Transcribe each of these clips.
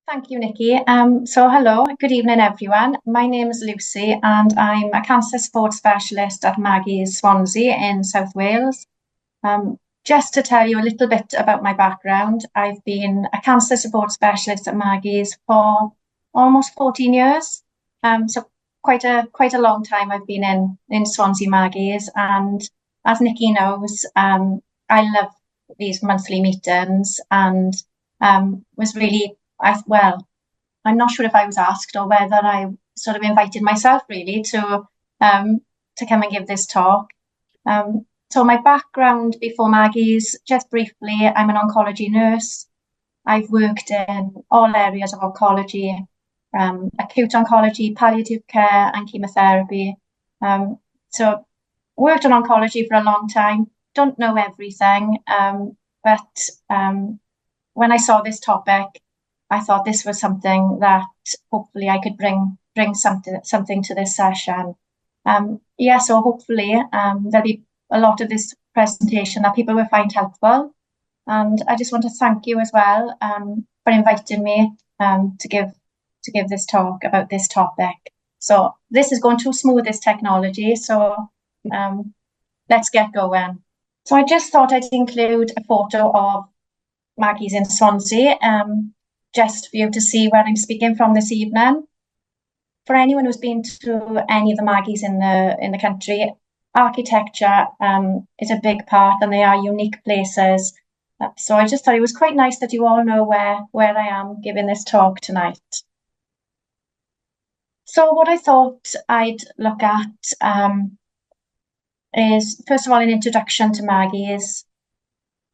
Thank you, Nikki. So hello, good evening, everyone. My name is Lucy and I'm a cancer support specialist at Maggie's Swansea in South Wales. Just to tell you a little bit about my background, I've been a cancer support specialist at Maggie's for almost 14 years. So quite a long time I've been in Swansea Maggie's, and as Nikki knows, I love these monthly meetings and was really I'm not sure if I was asked or whether I sort of invited myself really to come and give this talk. So my background before Maggie's, just briefly, I'm an oncology nurse. I've worked in all areas of oncology, acute oncology, palliative care, and chemotherapy. So worked on oncology for a long time. Don't know everything, but when I saw this topic, I thought this was something that hopefully I could bring something to this session. So hopefully there'll be a lot of this presentation that people will find helpful. And I just want to thank you as well for inviting me to give this talk about this topic. So this is going too smooth, this technology. So let's get going. So I just thought I'd include a photo of Maggie's in Swansea, just for you to see where I'm speaking from this evening. For anyone who's been to any of the Maggie's in the country, architecture is a big part, and they are unique places. So I just thought it was quite nice that you all know where I am giving this talk tonight. So what I thought I'd look at is, first of all, an introduction to Maggie's.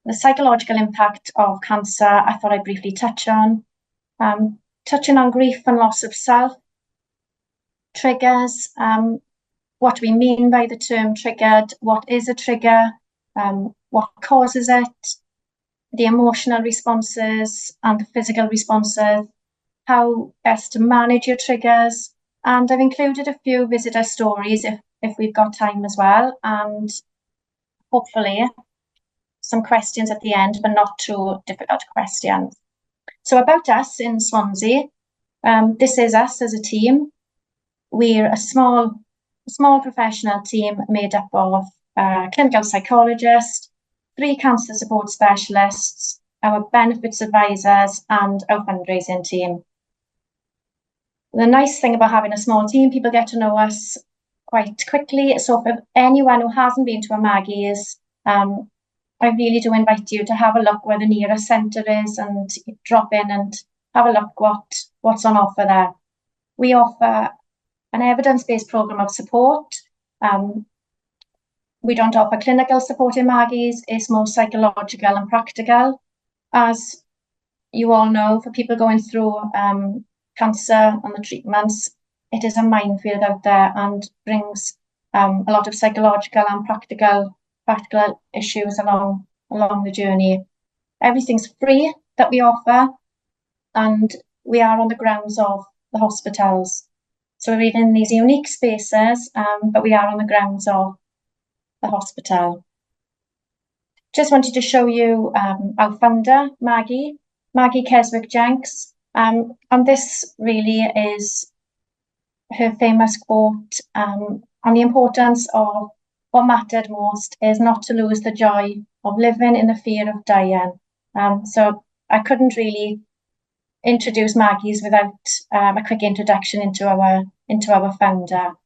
The psychological impact of cancer, I thought I'd briefly touch on. Touching on grief and loss of self, triggers, what do we mean by the term triggered, what is a trigger, what causes it, the emotional responses and the physical responses, how best to manage your triggers, and I've included a few visitor stories if we've got time as well, and hopefully some questions at the end, but not too difficult questions. So about us in Swansea, this is us as a team. We're a small professional team made up of clinical psychologists, 3 cancer support specialists, our benefits advisors, and our fundraising team. The nice thing about having a small team, people get to know us quite quickly. So for anyone who hasn't been to a Maggie's, I really do invite you to have a look where the nearest centre is and drop in and have a look what's on offer there. We offer an evidence-based programme of support. We don't offer clinical support in Maggie's, it's more psychological and practical. As you all know, for people going through cancer and the treatments, it is a minefield out there and brings a lot of psychological and practical issues along the journey. Everything's free that we offer, and we are on the grounds of the hospitals. So we're in these unique spaces, but we are on the grounds of the hospital. Just wanted to show you our founder, Maggie Keswick-Jenks, and this really is her famous quote on the importance of what mattered most is not to lose the joy of living in the fear of dying. So I couldn't really introduce Maggie's without a quick introduction into our founder.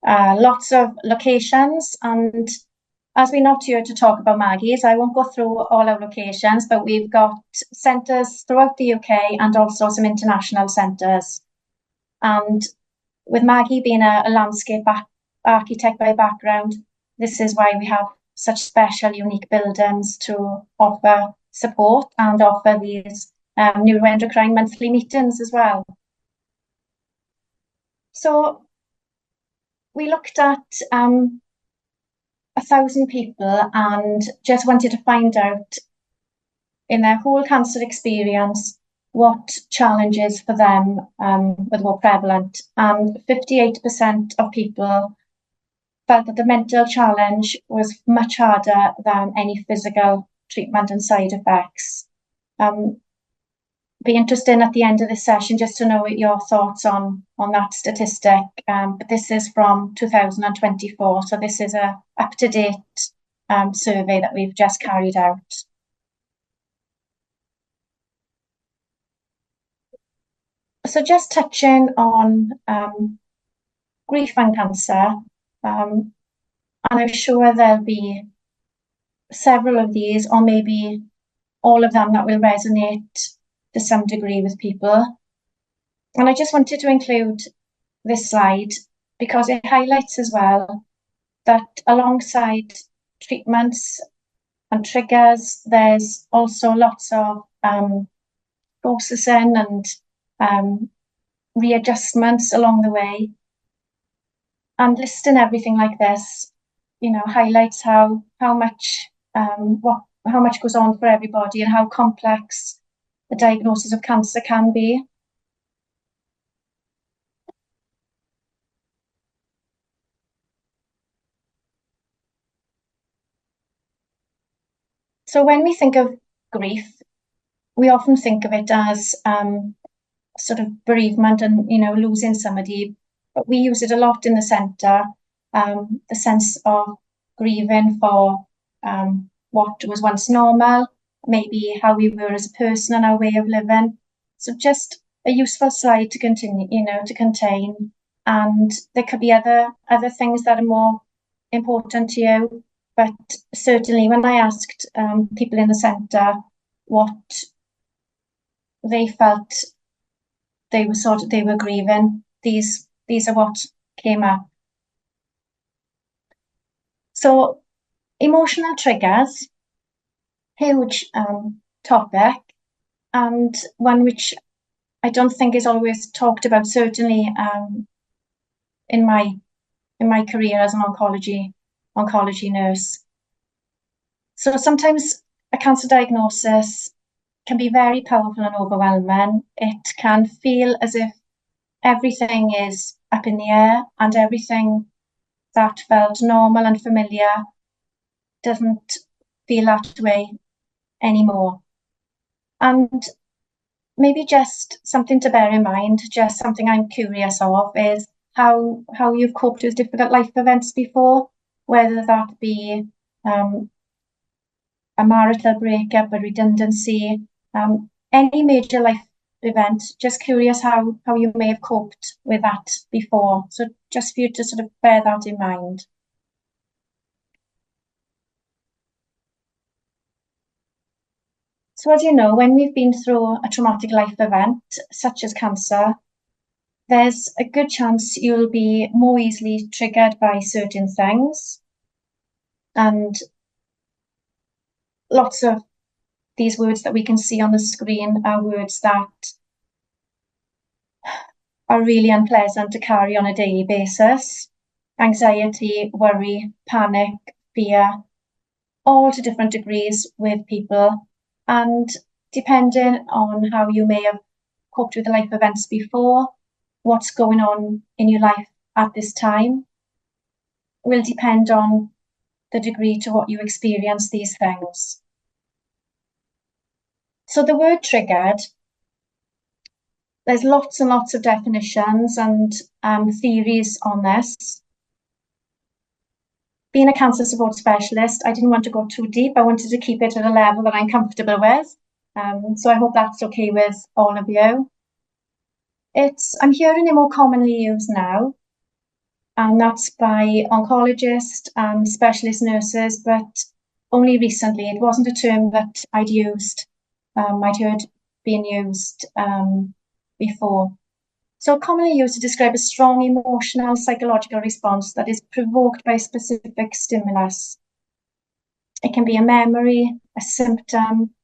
Lots of locations, and as we're not here to talk about Maggie's, I won't go through all our locations, but we've got centres throughout the UK and also some international centres. And with Maggie being a landscape architect by background, this is why we have such special, unique buildings to offer support and offer these neuroendocrine monthly meetings as well. So we looked at 1,000 people and just wanted to find out in their whole cancer experience what challenges for them were more prevalent, and 58% of people felt that the mental challenge was much harder than any physical treatment and side effects. Be interesting at the end of this session just to know your thoughts on that statistic. But this is from 2024, so this is a up-to-date survey that we've just carried out. So just touching on grief and cancer, and I'm sure there'll be several of these, or maybe all of them, that will resonate to some degree with people. And I just wanted to include this slide because it highlights as well that alongside treatments and triggers, there's also lots of processing and readjustments along the way. And listing everything like this, highlights how much goes on for everybody and how complex the diagnosis of cancer can be. So when we think of grief, we often think of it as sort of bereavement and, losing somebody, but we use it a lot in the centre, the sense of grieving for what was once normal, maybe how we were as a person and our way of living. So just a useful slide to continue, to contain. And there could be other things that are more important to you. But certainly when I asked people in the centre what they felt they were grieving, these are what came up. So emotional triggers, huge topic, and one which I don't think is always talked about, certainly in my career as an oncology nurse. So sometimes a cancer diagnosis can be very powerful and overwhelming. It can feel as if everything is up in the air and everything that felt normal and familiar doesn't feel that way anymore. And maybe just something to bear in mind, just something I'm curious of, is how you've coped with difficult life events before, whether that be a marital breakup, a redundancy, any major life event. Just curious how you may have coped with that before. So just for you to sort of bear that in mind. So as you know, when we've been through a traumatic life event, such as cancer, there's a good chance you'll be more easily triggered by certain things. And lots of these words that we can see on the screen are words that are really unpleasant to carry on a daily basis. Anxiety, worry, panic, fear, all to different degrees with people. And depending on how you may have coped with the life events before, what's going on in your life at this time, will depend on the degree to what you experience these things. So the word triggered, there's lots and lots of definitions and theories on this. Being a cancer support specialist, I didn't want to go too deep. I wanted to keep it at a level that I'm comfortable with. So I hope that's okay with all of you. I'm hearing it more commonly used now, and that's by oncologists and specialist nurses, but only recently. It wasn't a term that I'd heard being used before. So commonly used to describe a strong emotional, psychological response that is provoked by a specific stimulus. It can be a memory, a symptom,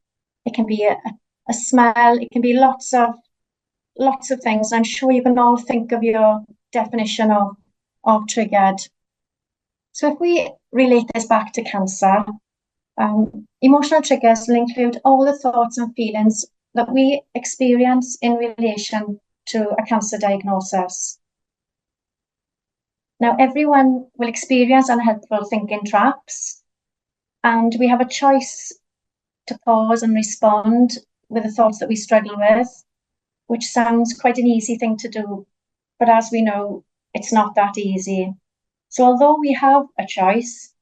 it can be a smell, it can be lots of things. I'm sure you can all think of your definition of triggered. So if we relate this back to cancer, emotional triggers will include all the thoughts and feelings that we experience in relation to a cancer diagnosis. Now, everyone will experience unhelpful thinking traps, and we have a choice to pause and respond with the thoughts that we struggle with, which sounds quite an easy thing to do. But as we know, it's not that easy. So although we have a choice,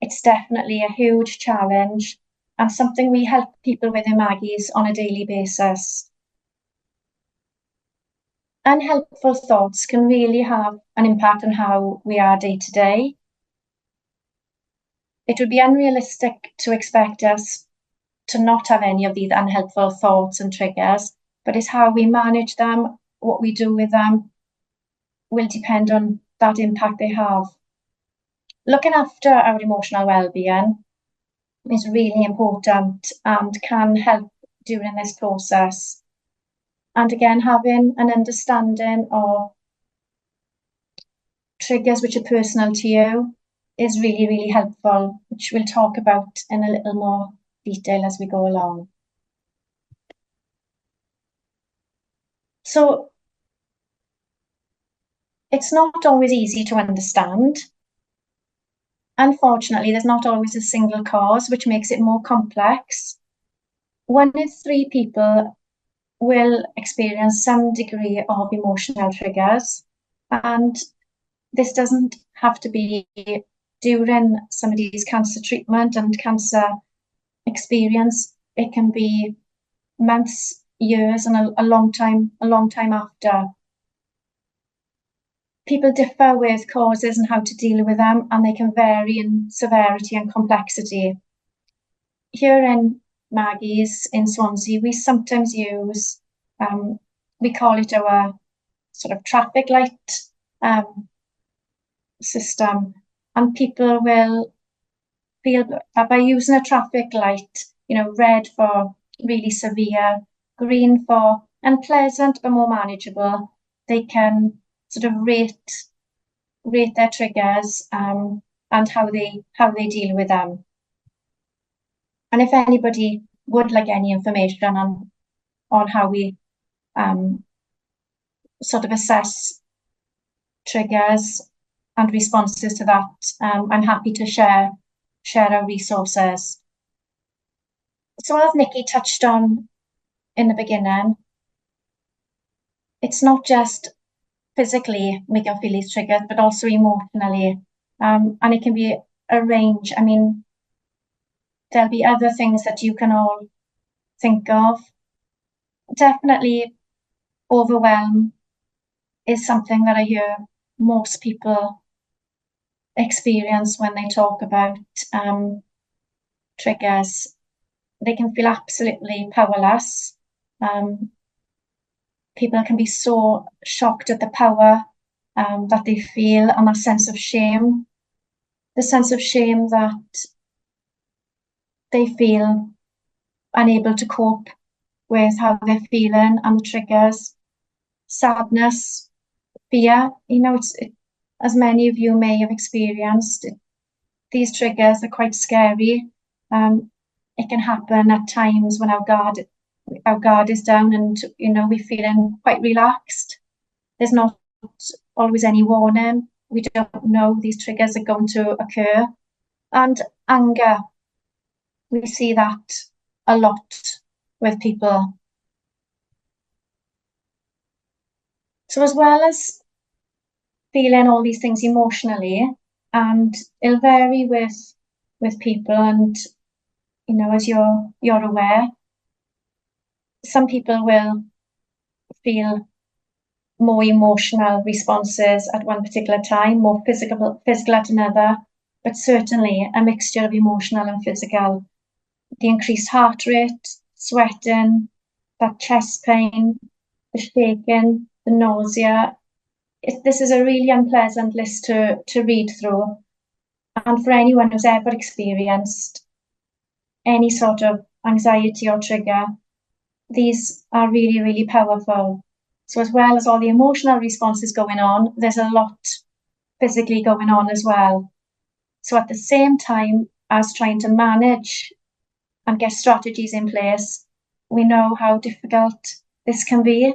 it's definitely a huge challenge and something we help people with in Maggie's on a daily basis. Unhelpful thoughts can really have an impact on how we are day to day. It would be unrealistic to expect us to not have any of these unhelpful thoughts and triggers, but it's how we manage them, what we do with them, will depend on that impact they have. Looking after our emotional well-being is really important and can help during this process. And again, having an understanding of triggers which are personal to you is really, really helpful, which we'll talk about in a little more detail as we go along. So it's not always easy to understand. Unfortunately, there's not always a single cause, which makes it more complex. 1 in 3 people will experience some degree of emotional triggers, and this doesn't have to be during somebody's cancer treatment and cancer experience. It can be months, years, and a long time after. People differ with causes and how to deal with them, and they can vary in severity and complexity. Here in Maggie's in Swansea, we sometimes use, we call it our sort of traffic light system, and people will feel that by using a traffic light, red for really severe, green for unpleasant but more manageable, they can sort of rate their triggers and how they deal with them. And if anybody would like any information on how we sort of assess triggers and responses to that, I'm happy to share our resources. So as Nikki touched on in the beginning, it's not just physically we can feel these triggers, but also emotionally. And it can be a range. I mean, there'll be other things that you can all think of. Definitely overwhelm is something that I hear most people experience when they talk about triggers. They can feel absolutely powerless. People can be so shocked at the power that they feel, and that sense of shame. The sense of shame that they feel unable to cope with how they're feeling and the triggers. Sadness, fear, as many of you may have experienced, these triggers are quite scary. It can happen at times when our guard is down and we're feeling quite relaxed. There's not always any warning. We don't know these triggers are going to occur. And anger, we see that a lot with people. So as well as feeling all these things emotionally, and it'll vary with people, and as you're aware, some people will feel more emotional responses at one particular time, more physical at another, but certainly a mixture of emotional and physical. The increased heart rate, sweating, that chest pain, the shaking, the nausea. This is a really unpleasant list to read through. And for anyone who's ever experienced any sort of anxiety or trigger, these are really, really powerful. So as well as all the emotional responses going on, there's a lot physically going on as well. So at the same time as trying to manage and get strategies in place, we know how difficult this can be.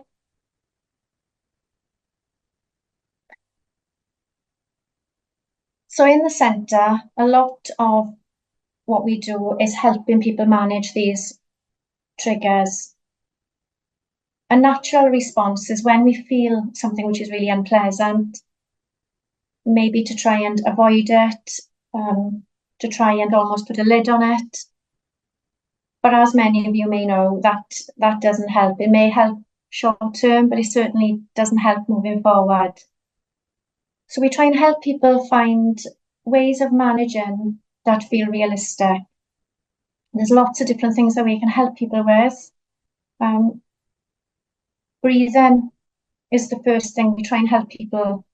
So in the centre, a lot of what we do is helping people manage these triggers. A natural response is when we feel something which is really unpleasant, maybe to try and avoid it, to try and almost put a lid on it. But as many of you may know, that doesn't help. It may help short term, but it certainly doesn't help moving forward. So we try and help people find ways of managing that feel realistic. There's lots of different things that we can help people with. Breathing is the first thing we try and help people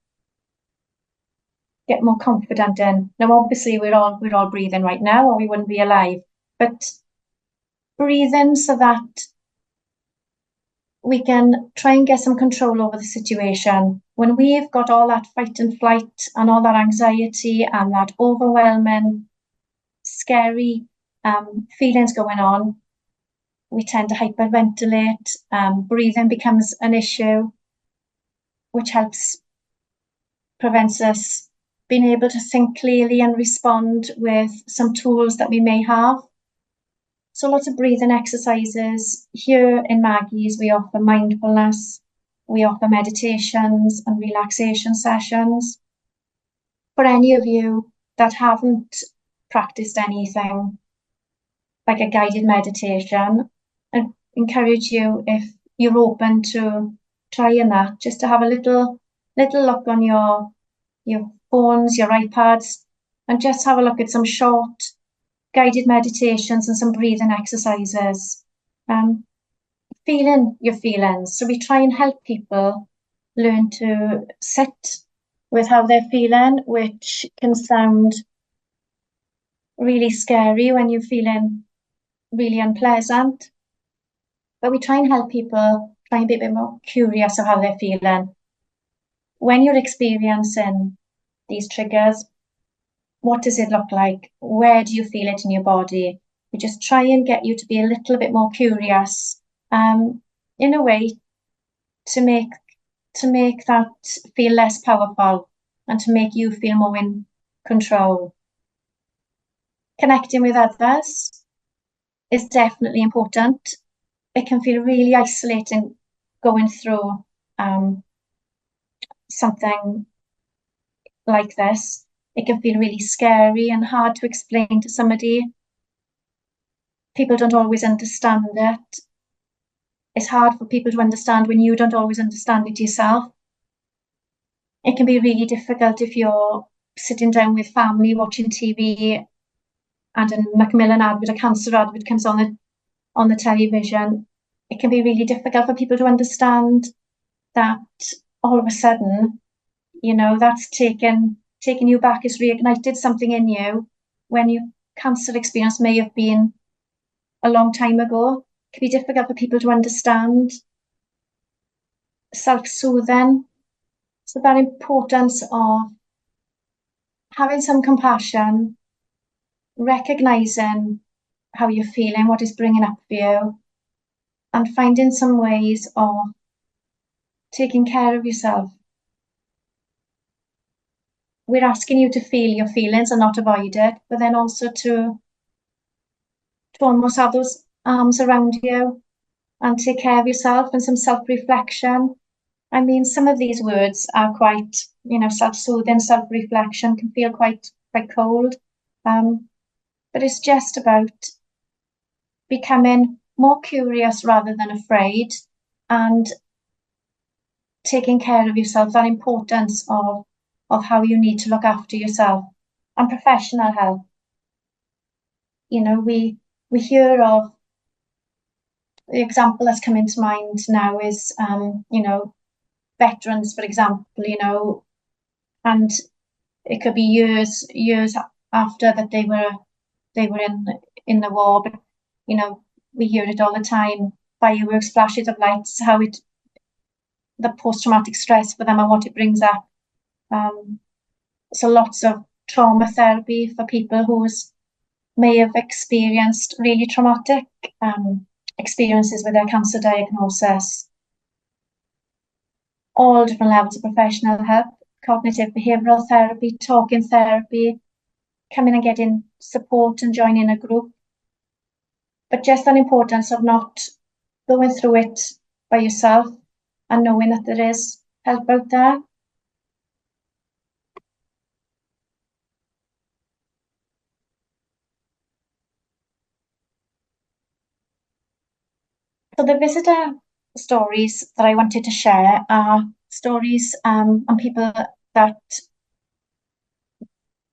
get more confident in. Now, obviously, we're all breathing right now, or we wouldn't be alive. But breathing so that we can try and get some control over the situation. When we've got all that fight and flight and all that anxiety and that overwhelming, scary feelings going on, we tend to hyperventilate. Breathing becomes an issue, which prevents us being able to think clearly and respond with some tools that we may have. So lots of breathing exercises. Here in Maggie's, we offer mindfulness, we offer meditations and relaxation sessions. For any of you that haven't practiced anything like a guided meditation, I encourage you, if you're open to trying that, just to have a little look on your phones, your iPads, and just have a look at some short guided meditations and some breathing exercises. Feeling your feelings. So we try and help people learn to sit with how they're feeling, which can sound really scary when you're feeling really unpleasant. But we try and help people try and be a bit more curious of how they're feeling. When you're experiencing these triggers, what does it look like? Where do you feel it in your body? We just try and get you to be a little bit more curious, in a way to make that feel less powerful and to make you feel more in control. Connecting with others is definitely important. It can feel really isolating going through something like this. It can feel really scary and hard to explain to somebody. People don't always understand it. It's hard for people to understand when you don't always understand it yourself. It can be really difficult if you're sitting down with family watching TV and a Macmillan advert, a cancer advert comes on the television. It can be really difficult for people to understand that all of a sudden, that's taken you back, it's reignited something in you when your cancer experience may have been a long time ago. It can be difficult for people to understand. Self-soothing. So that importance of having some compassion, recognizing how you're feeling, what is bringing up for you, and finding some ways of taking care of yourself. We're asking you to feel your feelings and not avoid it, but then also to almost have those arms around you and take care of yourself, and some self-reflection. I mean, some of these words are quite, self-soothing, self-reflection can feel quite cold. But it's just about becoming more curious rather than afraid, and taking care of yourself, that importance of how you need to look after yourself, and professional help. We hear of, the example that's coming to mind now is, veterans, for example, and it could be years after that they were in the war, but we hear it all the time, fireworks, flashes of lights, the post-traumatic stress for them and what it brings up. So lots of trauma therapy for people who may have experienced really traumatic experiences with their cancer diagnosis. All different levels of professional help, cognitive behavioural therapy, talking therapy, coming and getting support and joining a group, but just an importance of not going through it by yourself and knowing that there is help out there. So the visitor stories that I wanted to share are stories on people that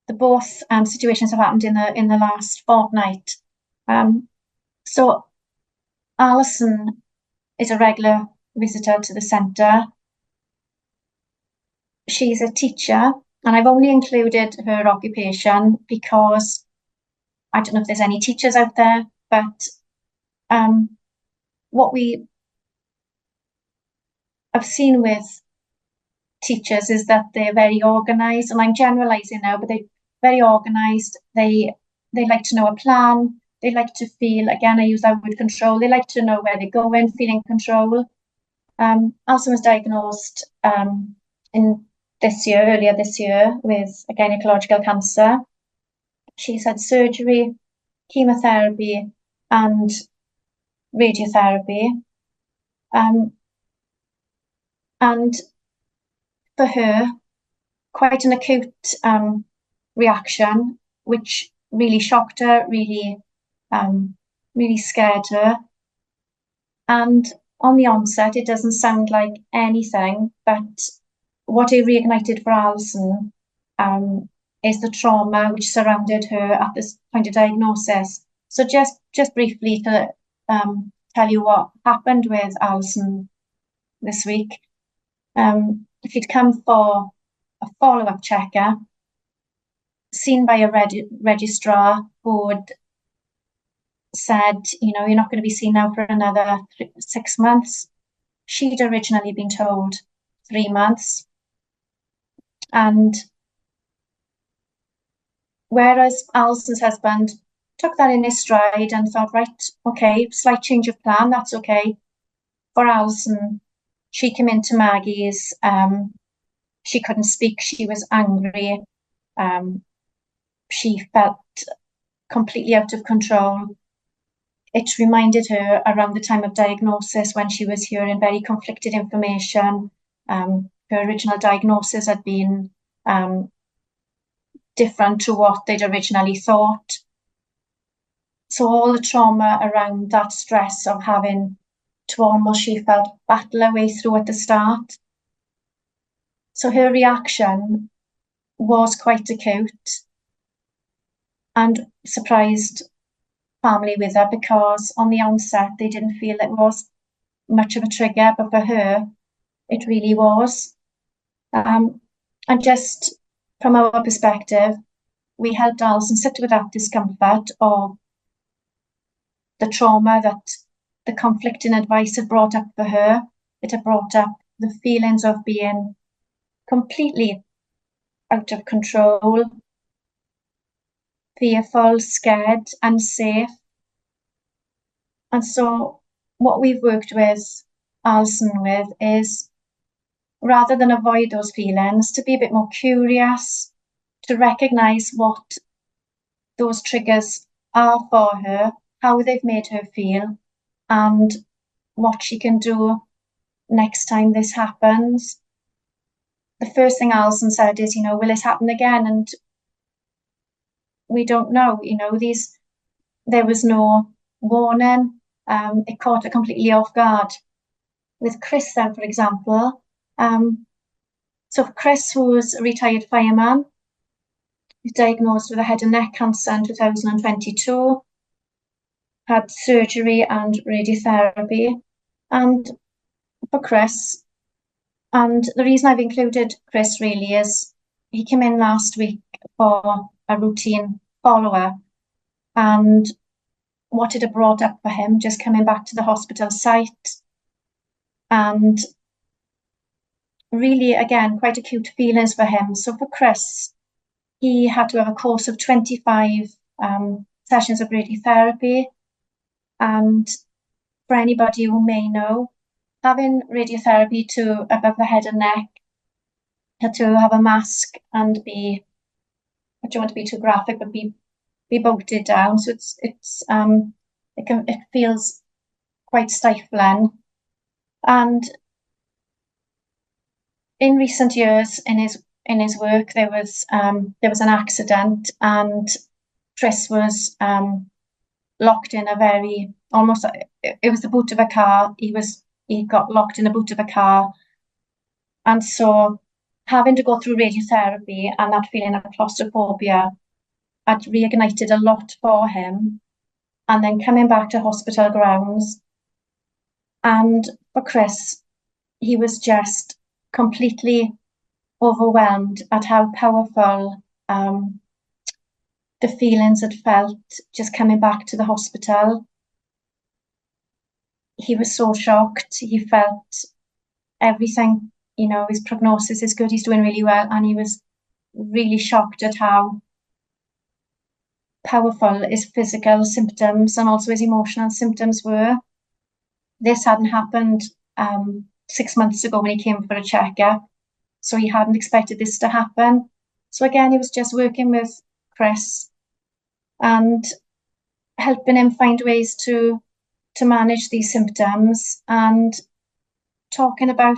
the both situations have happened in the last fortnight. So Alison is a regular visitor to the centre. She's a teacher, and I've only included her occupation because I don't know if there's any teachers out there, but what we have seen with teachers is that they're very organised, and I'm generalising now, but they're very organised. They like to know a plan. They like to feel, again, I use that word control. They like to know where they're going, feel in control. Alison was diagnosed earlier this year with a gynecological cancer. She's had surgery, chemotherapy, and radiotherapy. And for her, quite an acute reaction, which really shocked her, really scared her. And on the onset, it doesn't sound like anything, but what it reignited for Alison is the trauma which surrounded her at this point of diagnosis. So just briefly to tell you what happened with Alison this week. She'd come for a follow-up checker, seen by a registrar who'd said, you're not going to be seen now for another 6 months. She'd originally been told 3 months. And whereas Alison's husband took that in his stride and thought, right, okay, slight change of plan, that's okay. For Alison, she came into Maggie's, she couldn't speak, she was angry, she felt completely out of control. It reminded her around the time of diagnosis when she was hearing very conflicted information. Her original diagnosis had been different to what they'd originally thought. So all the trauma around that stress of having to almost, she felt, battle her way through at the start. So her reaction was quite acute and surprised family with her, because on the onset they didn't feel it was much of a trigger, but for her it really was. And just from our perspective, we helped Alison sit with that discomfort of the trauma that the conflicting advice had brought up for her. It had brought up the feelings of being completely out of control, fearful, scared, unsafe. And so what we've worked with Alison with is, rather than avoid those feelings, to be a bit more curious, to recognise what those triggers are for her, how they've made her feel, and what she can do next time this happens. The first thing Alison said is, will this happen again? And we don't know, there was no warning. It caught her completely off guard. With Chris then, for example, so Chris, who was a retired fireman, was diagnosed with a head and neck cancer in 2022, had surgery and radiotherapy. And for Chris, and the reason I've included Chris really is he came in last week for a routine follow-up, and what it had brought up for him, just coming back to the hospital site, and really, again, quite acute feelings for him. So for Chris, he had to have a course of 25 sessions of radiotherapy. And for anybody who may know, having radiotherapy above the head and neck, had to have a mask and be I don't want to be too graphic, but be bolted down. So it feels quite stifling. And in recent years, in his work, there was an accident, and Chris was locked in a very almost it was the boot of a car. He got locked in the boot of a car, and so having to go through radiotherapy and that feeling of claustrophobia had reignited a lot for him. And then coming back to hospital grounds, and for Chris, he was just completely overwhelmed at how powerful the feelings had felt just coming back to the hospital. He was so shocked. He felt everything, his prognosis is good, he's doing really well, and he was really shocked at how powerful his physical symptoms and also his emotional symptoms were. This hadn't happened 6 months ago when he came for a checkup, so he hadn't expected this to happen. So again, he was just working with Chris and helping him find ways to manage these symptoms, and talking about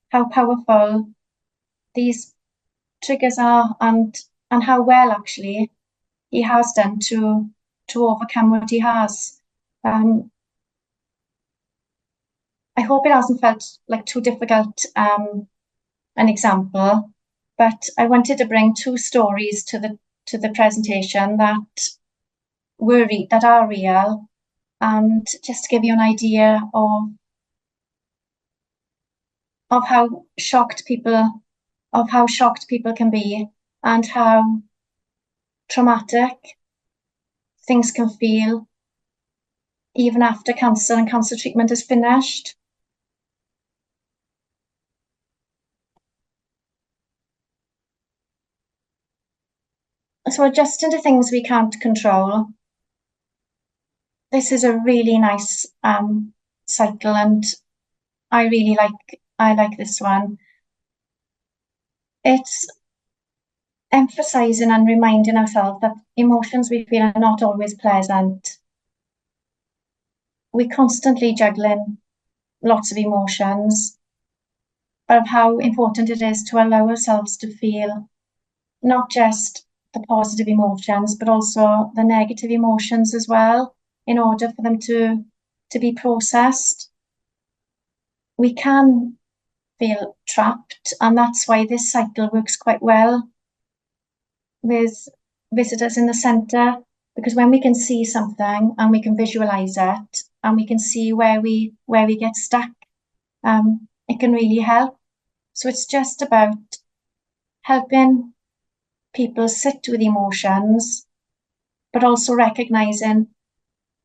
how powerful these triggers are, and how well actually he has done to overcome what he has. I hope it hasn't felt like too difficult an example, but I wanted to bring two stories to the presentation that are real, and just to give you an idea of how shocked people can be, and how traumatic things can feel even after cancer and cancer treatment is finished. So adjusting to things we can't control. This is a really nice cycle, and I like this one. It's emphasizing and reminding ourselves that emotions we feel are not always pleasant. We're constantly juggling lots of emotions, but of how important it is to allow ourselves to feel not just the positive emotions, but also the negative emotions as well, in order for them to be processed. We can feel trapped, and that's why this cycle works quite well with visitors in the centre, because when we can see something and we can visualize it and we can see where we get stuck, it can really help. So it's just about helping people sit with emotions, but also recognizing,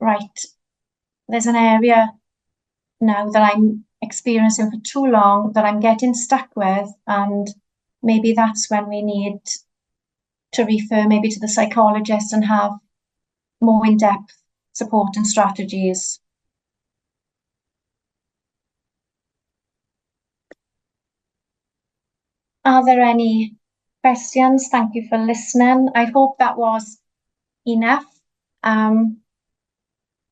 right, there's an area now that I'm experiencing for too long that I'm getting stuck with, and maybe that's when we need to refer maybe to the psychologist and have more in-depth support and strategies. Are there any questions? Thank you for listening. I hope that was enough. I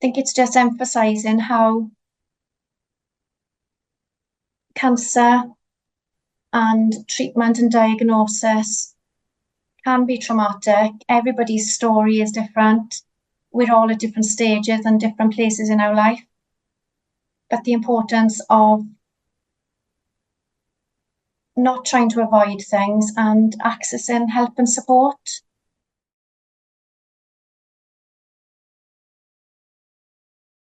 think it's just emphasizing how cancer and treatment and diagnosis can be traumatic. Everybody's story is different. We're all at different stages and different places in our life. But the importance of not trying to avoid things and accessing help and support.